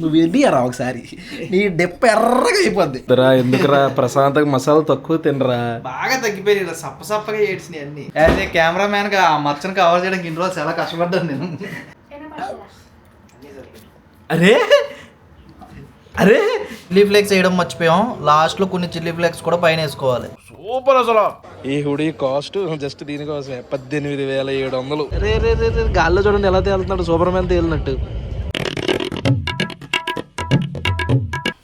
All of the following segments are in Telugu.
నువ్వు వెళ్ళిరా ఒకసారి నీ డెప్ప ఎర్రగా అయిపోద్ది ఎందుకురా ప్రశాంతంగా మసాలా తక్కువ తినరా. బాగా తగ్గిపోయి ఇలా సప్పసప్పగా ఏడ్చినాయి అన్ని. యాజ్ ఏ కెమెరా మ్యాన్ గా ఆ మచ్చను కవర్ చేయడానికి ఇన్ని రోజులు చాలా కష్టపడ్డాను నేను. అరే అరే చిల్లీ ఫ్లేక్స్ వేయడం మర్చిపోయాం. లాస్ట్ లో కొన్ని చిల్లీ ఫ్లేక్స్ కూడా పైన వేసుకోవాలి. సూపర్ అసలు. ఈ హుడీ కాస్ట్ జస్ట్ దీనికోసమే 18,700. రే రే రే రే గాల్లో చూడండి ఎలా తేలుతున్నాడు, సూపర్ మ్యాన్ తేలినట్టు.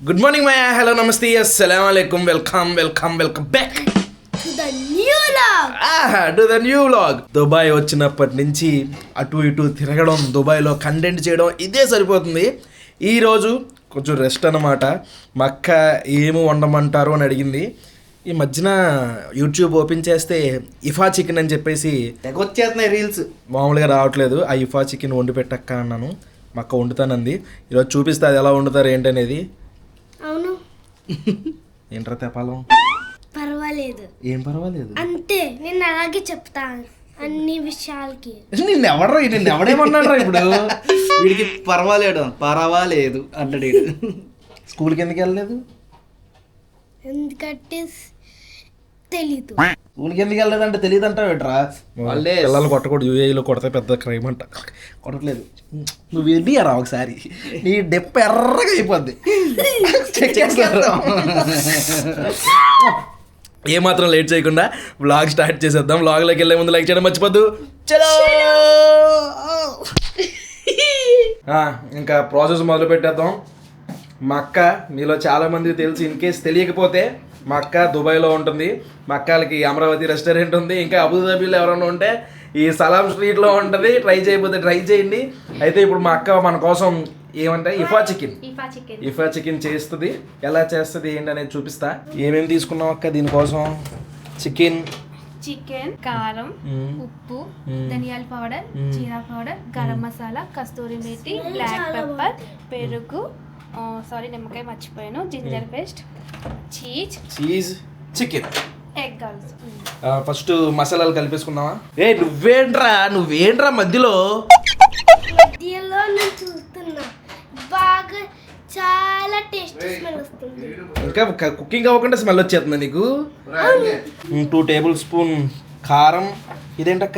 గుడ్ మార్నింగ్ మై హలో నమస్తే అస్సలాము అలైకుం welcome back to the new vlog. Dubai వచ్చినప్పటి నుంచి అటు ఇటు తిరగడం, దుబాయ్లో కంటెంట్ చేయడం ఇదే సరిపోతుంది. ఈరోజు కొంచెం రెస్ట్ అన్నమాట. మా అక్క ఏమి వండమంటారు అని అడిగింది. ఈ మధ్యన యూట్యూబ్ ఓపెన్ చేస్తే ఇఫా చికెన్ అని చెప్పేసి వచ్చేస్తున్నాయి రీల్స్, మామూలుగా రావట్లేదు. ఆ ఇఫా చికెన్ వండి పెట్టక్క అన్నాను. మా అక్క వండుతానంది. ఈరోజు చూపిస్తే అది ఎలా వండుతారు ఏంటనేది. అవును ఏంట్రా తెపాలం? పర్వాలేదు. ఏం పర్వాలేదు అంతే, నేను అలాగే చెప్తాను అన్ని విషయాలకి. నిన్ను ఎవడేమన్నాడు రా ఇప్పుడు? వీడికి పర్వాలేదు అంటాడు. స్కూల్కి ఎందుకు వెళ్ళలేదు? ఎందుకంటే తెలీదు. స్కూల్కి ఎందుకు వెళ్ళలేదంటే తెలియదు అంటావు ఏంట్రా? వాళ్ళే పిల్లలు కొట్టకూడదు, యూఏఈలో కొడితే పెద్ద క్రైమ్ అంట. కొట్టట్లేదు. నువ్వు వెళ్ళిరా ఒకసారి నీ డెప్ప ఎర్రగా అయిపోద్ది. ఏమాత్రం లేట్ చేయకుండా వ్లాగ్ స్టార్ట్ చేసేద్దాం. వ్లాగ్లోకి వెళ్ళే ముందు లైక్ చేయడం మర్చిపోద్దు. చలో ఇంకా ప్రాసెస్ మొదలు పెట్టేద్దాం. మా అక్క మీలో చాలామందికి తెలుసు, ఇన్ కేస్ తెలియకపోతే మా అక్క దుబాయ్లో ఉంటుంది. మా అక్కలకి అమరావతి రెస్టారెంట్ ఉంది. ఇంకా అబుదాబీలో ఎవరైనా ఉంటే ఈ సలాం స్ట్రీట్లో ఉంటుంది. ట్రై చేయకపోతే ట్రై చేయండి. అయితే ఇప్పుడు మా అక్క మన కోసం ఏమంటే ఇఫా చికెన్ చేస్తుంది. ఎలా చేస్తుంది ఏంటి అనేది చూపిస్తా. ఏమేమి తీసుకున్నాం అక్క దీనికోసం? చికెన్, కారం, ఉప్పు, ధనియాల పౌడర్, జీరా పౌడర్, గరం మసాలా, కస్తూరి మేతి, బ్లాక్ పెప్పర్, పెరుగు, నిమ్మకాయ మర్చిపోయాను, ginger paste, cheese, chicken, egg also. First మసాలాలు కలిపేసుకుందామా? నువ్వేంట్రా మధ్యలో నేను చూస్తున్నా, బాగా చాలా టేస్ట్ స్మెల్ వస్తుంది. ఇంకా కుకింగ్ అవ్వకుండా స్మెల్ వచ్చేస్తుంది నీకు. 2 టేబుల్ స్పూన్ కారం. ఇదేంటక్క?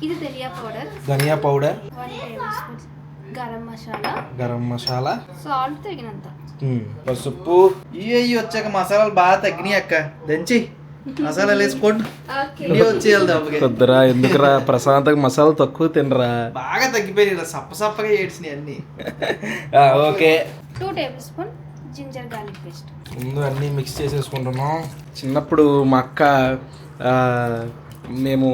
ఇది ధనియా powder, 1 tablespoon garam masala, salt తగినంత, పసుపు. ఇవి వచ్చాక మసాలాలు బాగా తగ్గినాయి అక్క. దంచి మసాలాలు వేసుకోండి. కొద్దిరా ఎందుకురా ప్రశాంతంగా మసాలా తక్కువ తినరా. బాగా తగ్గిపోయి ఇలా సప్పసప్పగా ఏడ్చినాయి అన్ని. Okay. 2 tablespoon ginger garlic paste. ముందు అన్నీ మిక్స్ చేసేసుకుంటున్నాం. చిన్నప్పుడు మా అక్క మేము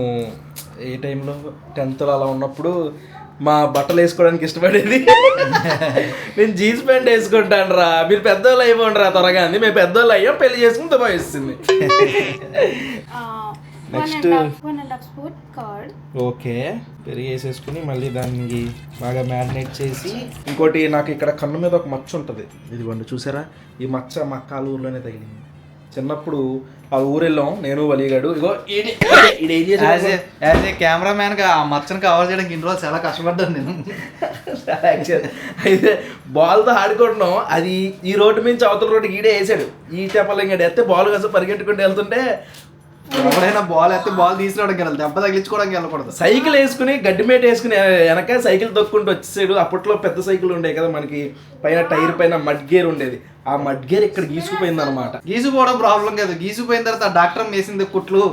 ఏ టైంలో 10th అలా ఉన్నప్పుడు మా బట్టలు వేసుకోవడానికి ఇష్టపడేది. నేను జీన్స్ ప్యాంట్ వేసుకుంటాను రా, మీరు పెద్దోళ్ళు అయిపోండి రా త్వరగా అంది. మేము పెద్దోళ్ళు అయ్యాం, పెళ్లి చేసుకుని దుబాయ్ వస్తుంది. Next 1.5 spoon curd. ఓకే, పెరిగి వేసేసుకుని మళ్ళీ దాన్ని బాగా మ్యారినేట్ చేసి. ఇంకోటి నాకు ఇక్కడ కన్ను మీద ఒక మచ్చ ఉంటుంది, ఇదిగోండి చూసారా? ఈ మచ్చ మా అక్క ఊర్లోనే తగిలింది. చిన్నప్పుడు ఆ ఊరు వెళ్ళాం నేను వలిగాడు. ఇగో యాజ్ ఏ కెమెరా మ్యాన్ గా ఆ మచ్చను కవర్ చేయడానికి ఇన్ని రోజులు చాలా కష్టపడ్డాను నేను. అయితే బాల్తో ఆడుకుంటున్నాం. అది ఈ రోడ్డు నుంచి అవతల రోడ్డుకి ఈడే వేసాడు. ఈ చెప్పలేంగా ఎత్తే బాల్ కోసం పరిగెట్టుకుంటూ వెళ్తుంటే ఎవరైనా బాల్ ఎత్తే బాల్ తీసుకోవడానికి వెళ్ళాలి, దెబ్బ తగిలించుకోవడానికి వెళ్ళకూడదు. సైకిల్ వేసుకుని గడ్డిమేట వేసుకుని వెనక సైకిల్ తొక్కుంటూ వచ్చేసాడు. అప్పట్లో పెద్ద సైకిల్ ఉండే కదా మనకి, పైన టైర్ పైన మడ్ గేర్ ఉండేది. ఆ మడ్ గేర్ ఇక్కడ గీసుకుపోయింది అనమాట. గీసుకుపోవడం ప్రాబ్లం కాదు, గీసుకుపోయిన తర్వాత డాక్టర్ వేసింది కుట్లు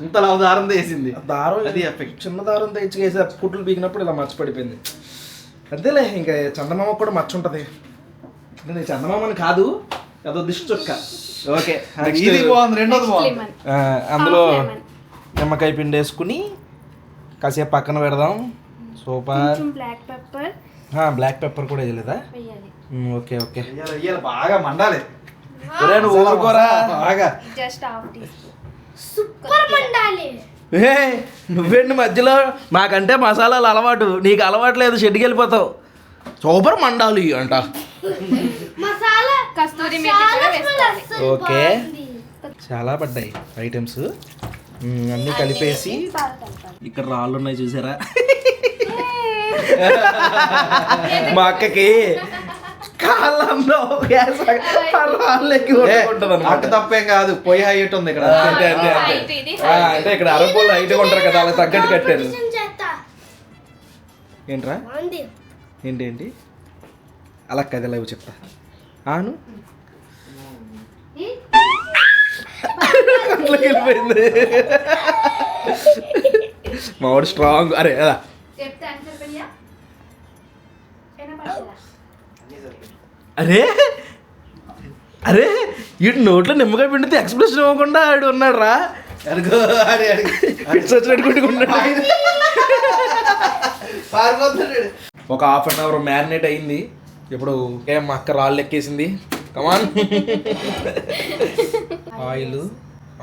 ఇంత దారంతో వేసింది. దారం అది ఎఫెక్ట్. చిన్న దారం తెచ్చి వేసి కుట్లు పీకినప్పుడు ఇలా మచ్చ పడిపోయింది. అంతేలే, ఇంకా చందమామ కూడా మచ్చ ఉంటుంది. నేను చందమామని కాదు, అదో దిష్టి చొక్క. ఓకే, ఇది బాగుంది. రెండోది బాగుంది. అందులో నిమ్మకాయ పిండి వేసుకుని కాసేపు పక్కన పెడదాం. సూపర్. బ్లాక్ పెప్పర్ కూడా వేయలేదా? ఓకే ఓకే, బాగా మండాలి. నువ్వు ఊరుకోరా బాగా. సూపర్ మండాలి. నువ్వేంటి మధ్యలో? మాకంటే మసాలాలు అలవాటు, నీకు అలవాటు లేదు, షెడ్కి వెళ్ళిపోతావు. సూపర్ మండాలి అంట. మసాలా కస్తూరి మేతి కూడా వేసుకోవాలి. ఓకే, చాలా పడ్డాయి ఐటమ్స్ అన్నీ కలిపేసి. ఇక్కడ రాళ్ళు ఉన్నాయి చూసారా? మా అక్కకి కాళ్ళంలో గ్యాస్ రాళ్ళెక్కి కొట్టుకుంటుంది అటు అనమాట. తప్పేం కాదు, పొయ్యి హైట్ ఉంది ఇక్కడ. అంతే అంతే అంతే. Height ఇది, అంటే ఇక్కడ అరపోళ్ళు హైట్ ఉంటారు కదా, అలా తగ్గట్టు కట్టారు. చేస్తా ఏంట్రా బాగుంది. ఏంటి అలా కథ లైవ్ చెప్తా ఆను కంట్లోకి వెళ్ళిపోయింది. మావాడు స్ట్రాంగ్. అరే అలా చెప్తే ఆన్సర్ భయ్యా ఏనా పడలా అరే అరే వీటి నోట్లో నిమ్మకాయ పిండితే ఎక్స్ప్రెషన్ ఇవ్వకుండా ఆడు ఉన్నాడు రా. అడుగు ఆడి అడుగు ఫిట్స్ వచ్చినట్టు కొట్టుకుంటాడు. పారిపోతున్నాడు. ఒక హాఫ్ అన్ అవర్ మ్యారినేట్ అయింది. ఇప్పుడు ఏం మా అక్క రాళ్ళు ఎక్కేసింది. కమాన్.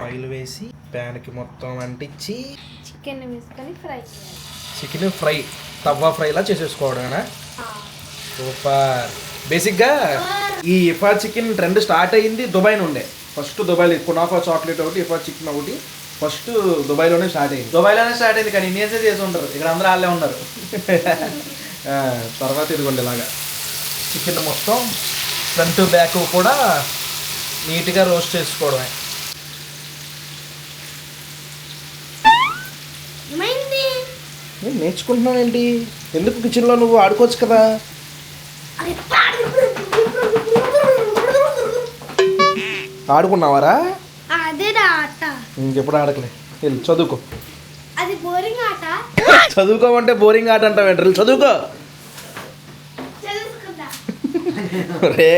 ఆయిల్ వేసి ప్యాన్కి మొత్తం అంటించి చికెన్ వేసుకొని ఫ్రై చేయాలి. Chicken fry Tavva ఫ్రైలా చేసేసుకోవడమేనా? సూపర్. బేసిక్గా ఈ ఇఫా చికెన్ ట్రెండ్ స్టార్ట్ అయ్యింది దుబాయ్ నుండే. ఫస్ట్ దుబాయ్లో కునాఫా చాక్లెట్ ఒకటి, ఇఫా చికెన్ ఒకటి ఫస్ట్ దుబాయ్లోనే స్టార్ట్ అయింది. దుబాయ్లోనే స్టార్ట్ అయింది, కానీ ఇండియన్సే చేసి ఉంటారు. ఇక్కడ అందరూ వాళ్ళే ఉన్నారు. తర్వాత ఇదిగోండి ఇలాగా చికెన్ మొత్తం ఫ్రంట్ బ్యాక్ కూడా నీట్గా రోస్ట్ చేసుకోవడమే. ఏమైంది? నేను నేర్చుకుంటున్నానండి. ఎందుకు కిచెన్లో నువ్వు ఆడుకోవచ్చు కదా. అరే ఆడుకున్నావారా? అదే ఆట. ఇంకెప్పుడు ఆడకలే. వెళ్ళి చదువుకో. అది బోరింగ్ ఆట. చదువుకోమంటే బోరింగ్ ఆట అంటావు ఏంటి? చదువుకో. తెలుసుకుందా. రే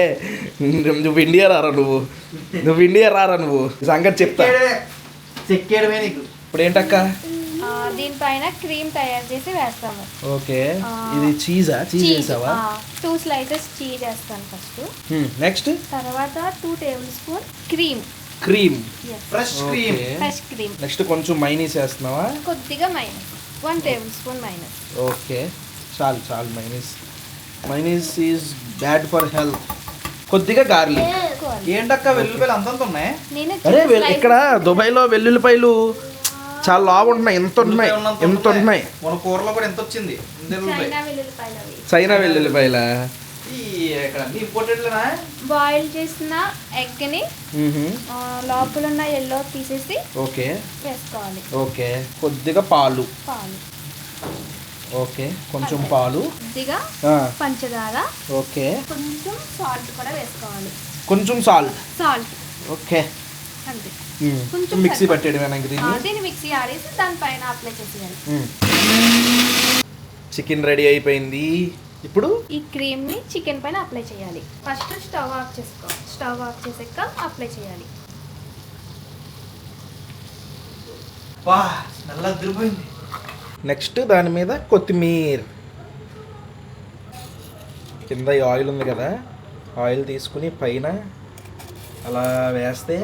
నువ్వు ఇండియా రారా నువ్వు ఇండియా రారా నువ్వు సంగతి చెప్తా. చెక్కేయడమే నీకు. ఇప్పుడు ఏంటక్క? దీనిపైన క్రీమ్ తయారు చేసి వేస్తాము. ఓకే, ఇది చీజ్ వేసావా? 2 slices చీజ్ వేస్తాను ఫస్ట్. నెక్స్ట్ తర్వాత 2 tablespoon cream. Fresh cream. Fresh cream. Next కొంచెం మైనీస్ వేస్తున్నావా? కొద్దిగా మైనస్ 1 tablespoon మైనస్. ఓకే, చాలు mayonnaise is bad for health. కొద్దిగా గార్లిక్. ఏంటక్క వెల్లుల్లిపాయలు అంతంత ఉన్నాయి? నేను అరే ఇక్కడ దుబాయ్లో వెల్లుల్లిపాయలు చాలా లావు ఉంటున్నాయి. ఎంత ఉంటున్నాయి. మన కూరలో కూడా ఎంత వచ్చింది. చైనా వెల్లుల్లిపాయలు అవి. చైనా వెల్లుల్లిపాయల ఇంపోర్టెడ్లేనా? బాయిల్ చేసిన ఎగ్ని లోపల ఉన్న ఎల్లో తీసేసి ఓకే వేసుకోవాలి. ఓకే, కొద్దిగా పాలు. ఓకే, కొంచెం పాలు, కొద్దిగా పంచదార, ఓకే, కొంచెం సాల్ట్ కూడా వేసుకోవాలి. కొంచెం సాల్ట్. ఓకే, అంతే. కొంచెం మిక్సీ పట్టేయడమేనా దీన్ని? దీన్ని మిక్సీ ఆడేసి దానిపైన అప్లై చేసేయాలి. చికెన్ రెడీ అయిపోయింది. ఇప్పుడు ఈ క్రీమ్ ని చికెన్ పైన అప్లై చేయాలి. ఫస్ట్ స్టవ్ ఆఫ్ చేసాక అప్లై చేయాలి. వా నల్ల అదిరిపోయింది. నెక్స్ట్ దాని మీద కొత్తిమీర. కింద ఈ ఆయిల్ ఉంది కదా, ఆయిల్ తీసుకుని పైన అలా వేస్తే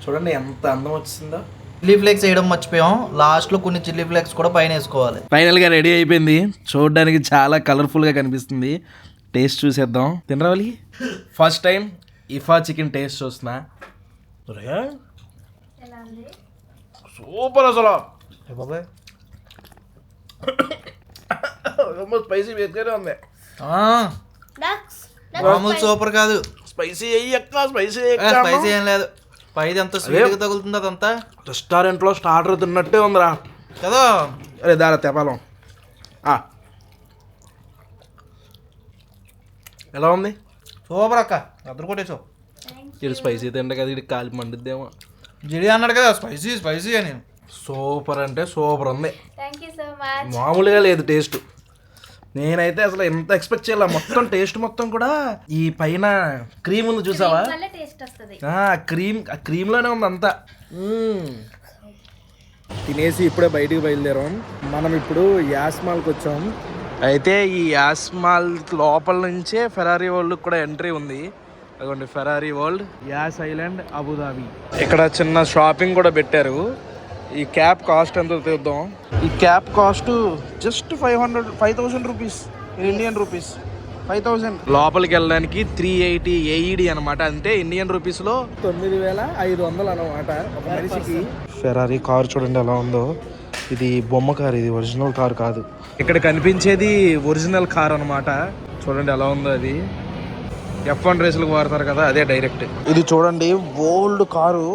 చూడండి ఎంత అందం వచ్చిందో. చిల్లీ ఫ్లేక్స్ వేయడం మర్చిపోయాం. లాస్ట్లో కొన్ని చిల్లీ ఫ్లేక్స్ కూడా పైన వేసుకోవాలి. ఫైనల్గా రెడీ అయిపోయింది. చూడడానికి చాలా కలర్ఫుల్గా కనిపిస్తుంది. టేస్ట్ చూసేద్దాం. తినరావాలి. ఫస్ట్ టైం ఇఫా చికెన్ టేస్ట్ చూస్తున్నా. సూపర్ అసలు. బాబాయ్ స్పైసీ వేసుకొని ఉంది. మామూలు సూపర్ కాదు. స్పైసీ స్పైసీ స్పైసీ ఏం లేదు. పైది ఎంత స్వీట్గా తగులుతుంది అదంతా. రెస్టారెంట్లో స్టార్టర్ తిన్నట్టే ఉందిరా కదా. అరే దారా తెపాలం. ఎలా ఉంది? సూపర్ అక్క, అద్దరు కొట్టేసావు. ఇది స్పైసీ తింటే కదా ఇది కాలి మండిద్దేమో. జిడి అన్నాడు కదా స్పైసీ అని. సూపర్ అంటే సూపర్ ఉంది. Thank you so much. మామూలుగా లేదు టేస్ట్. నేనైతే అసలు ఎంత ఎక్స్పెక్ట్ చేయాల. మొత్తం టేస్ట్ మొత్తం కూడా ఈ పైన క్రీమ్ ఉంది చూసావా? టేస్ట్ వస్తుంది. క్రీమ్లోనే ఉంది అంతా. తినేసి ఇప్పుడే బయటికి బయలుదేరాం. మనం ఇప్పుడు యాస్మాల్కి వచ్చాం. అయితే ఈ యాస్మాల్ లోపల నుంచే ఫెరారీ వరల్డ్ కూడా ఎంట్రీ ఉంది. అదిగోండి Ferrari world, Yas Island, Abu Dhabi. ఇక్కడ చిన్న షాపింగ్ కూడా పెట్టారు. ఈ క్యాప్ కాస్ట్ ఎంతో చూద్దాం. ఈ cap cost just 5,000 rupees, Indian rupees 5,000. లోపలికి వెళ్ళడానికి 380 AED అనమాట. అంటే ఇండియన్ రూపీస్లో 9,500 అనమాట ఒక మనిషికి. ఫెరారీ కార్ చూడండి ఎలా ఉందో. ఇది బొమ్మ కార్, ఇది ఒరిజినల్ కార్ కాదు. ఇక్కడ కనిపించేది ఒరిజినల్ కార్ అనమాట. చూడండి ఎలా ఉందో అది. F1 రేసులకు వాడతారు కదా, అదే డైరెక్ట్. ఇది చూడండి, ఓల్డ్ కారు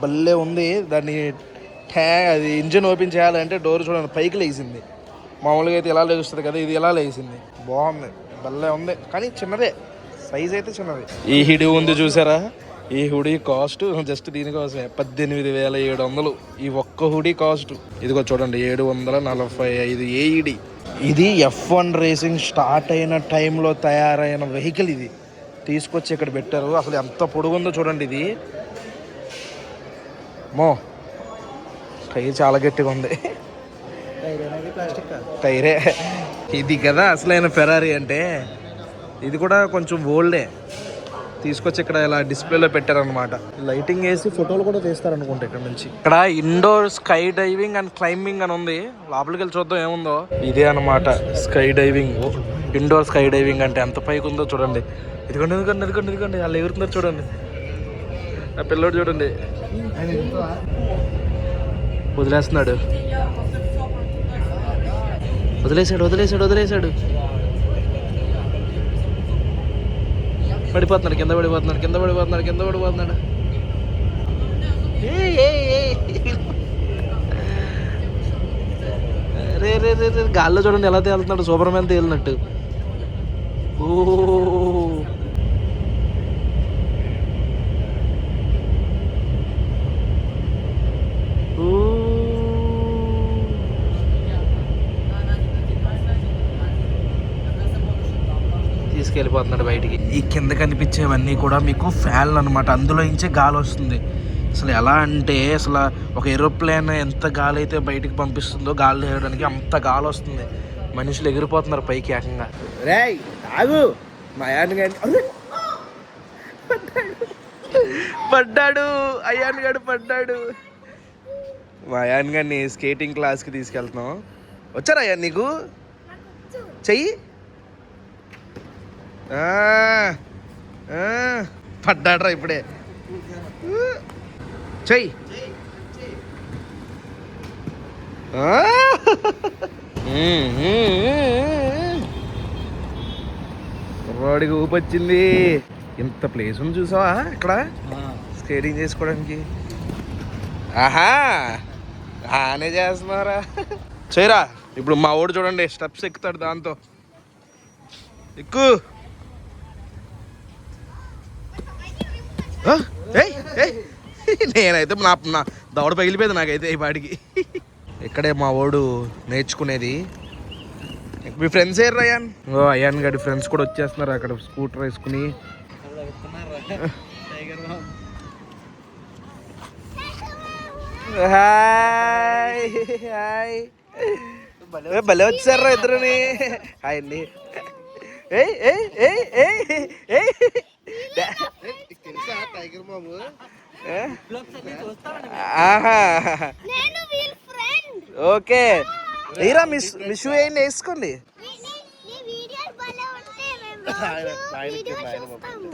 భలే ఉంది. దాన్ని అది ఇంజిన్ ఓపెన్ చేయాలంటే డోర్ చూడండి పైకి లేచింది. మామూలుగా అయితే ఇలా లేస్తుంది కదా, ఇది ఇలా లేచింది. బాగుంది, భలే ఉంది. కానీ చిన్నదే, సైజ్ అయితే చిన్నది. ఈ హుడీ ఉంది చూసారా, ఈ హుడీ కాస్ట్ జస్ట్ దీనికోసమే 18,700. ఈ ఒక్క హుడీ కాస్ట్ ఇదిగో చూడండి 745 AED. ఇది F1 రేసింగ్ స్టార్ట్ అయిన టైంలో తయారైన వెహికల్. ఇది తీసుకొచ్చి ఇక్కడ పెట్టారు. అసలు ఎంత పొడుగుందో చూడండి. ఇది మో టైర్ చాలా గట్టిగా ఉంది. టైరే ఇది కదా అసలైన ఫెరారీ అంటే. ఇది కూడా కొంచెం ఓల్డే, తీసుకొచ్చి ఇక్కడ ఇలా డిస్ప్లేలో పెట్టారనమాట. లైటింగ్ వేసి ఫోటోలు కూడా తీస్తారనుకుంటా ఇక్కడ నుంచి. ఇక్కడ indoor skydiving and climbing అని ఉంది. లోపలికి వెళ్ళి చూద్దాం ఏముందో. ఇదే అనమాట skydiving. Indoor skydiving అంటే ఎంత పైకి ఉందో చూడండి. ఇదిగోండి ఇదిగోండి ఇదిగోండి ఇదిగోండి వాళ్ళు ఎగురుతున్నారు చూడండి. ఆ పిల్లోడు చూడండి వదిలేస్తున్నాడు. వదిలేసాడు వదిలేసాడు వదిలేసాడు. పడిపోతున్నాడు, కింద పడిపోతున్నాడు, కింద పడిపోతున్నాడు, కింద పడిపోతున్నాడు. రే రే రే రే గాల్లో చూడండి ఎలా తేలుతున్నాడు, సూపర్ మ్యాన్ తేలినట్టు. ఓ తీసుకెళ్ళిపోతున్నాడు బయటికి. ఈ కింద కనిపించేవన్నీ కూడా మీకు ఫ్యాన్లు అనమాట. అందులో నుంచి గాలి వస్తుంది. అసలు ఎలా అంటే అసలు ఒక ఏరోప్లేన్ ఎంత గాలి అయితే బయటికి పంపిస్తుందో గాలి వేయడానికి అంత గాలి వస్తుంది. మనుషులు ఎగిరిపోతున్నారు పైకి ఏకంగా. రేయ్ ఆగు, మా అయ్యాన్ గాని పడ్డాడు, అయ్యాన్ గారు పడ్డాడు. మా అయ్యాన్ గారిని స్కేటింగ్ క్లాస్కి తీసుకెళ్తున్నాం. వచ్చారా అయ్యా నీకు చెయ్యి? పడ్డాడ్రా ఇప్పుడే. చెయ్యి. వాడికి ఊపొచ్చింది. ఇంత ప్లేస్ ఉంది చూసావా ఇక్కడ స్కేటింగ్ చేసుకోవడానికి. ఆహా ఆనే చేస్తున్నారా చేయరా. ఇప్పుడు మా ఓడు చూడండి స్టెప్స్ ఎక్కుతాడు దాంతో. ఎక్కు. నేనైతే నా దవడ పగిలిపోయింది నాకైతే ఈ పాటికి. ఇక్కడే మా ఓడు నేర్చుకునేది. మీ ఫ్రెండ్స్ ఏరు అయ్యాన్? అయ్యాన్ గడి ఫ్రెండ్స్ కూడా వచ్చేస్తున్నారు అక్కడ స్కూటర్ వేసుకుని. హాయ్ హాయ్, భలే వచ్చారా ఇద్దరుని. హాయ్ అండి. ఓకే ఈరా మిస్ ఏంటి వేసుకోండి.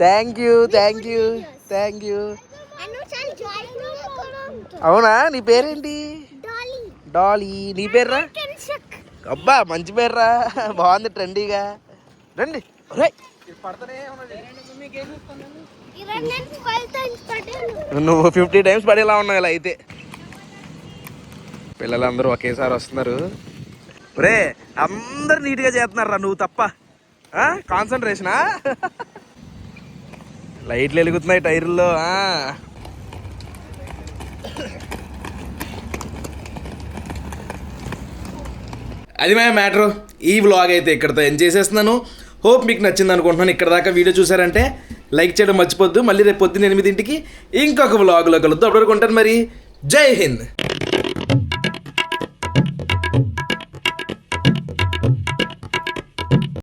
Thank you thank you thank you. అవునా, నీ పేరేంటి? డాలీ. నీ పేర్రా? అబ్బా మంచి పేర్రా, బాగుంది ట్రెండీగా. రండి. నువ్వు 50 టైమ్స్ పడేలా ఉన్నావు ఇలా అయితే. పిల్లలందరూ ఒకేసారి వస్తున్నారు. రే అందరు నీట్గా చేస్తున్నారా, నువ్వు తప్ప. కాన్సన్ట్రేషనా? లైట్లు వెలుగుతున్నాయి టైర్లో. అది మా మ్యాటర్. ఈ వ్లాగ్ అయితే ఇక్కడితో ఎండ్ చేసేస్తున్నాను. హోప్ మీకు నచ్చింది అనుకుంటున్నాను. ఇక్కడ దాకా వీడియో చూసారంటే లైక్ చేయడం మర్చిపోద్దు. మళ్ళీ రేపు పొద్దున్న 8ంటికి ఇంకొక వ్లాగ్లో కలుద్దాం. అప్పటివరకు ఉంటాను మరి. జై హింద్.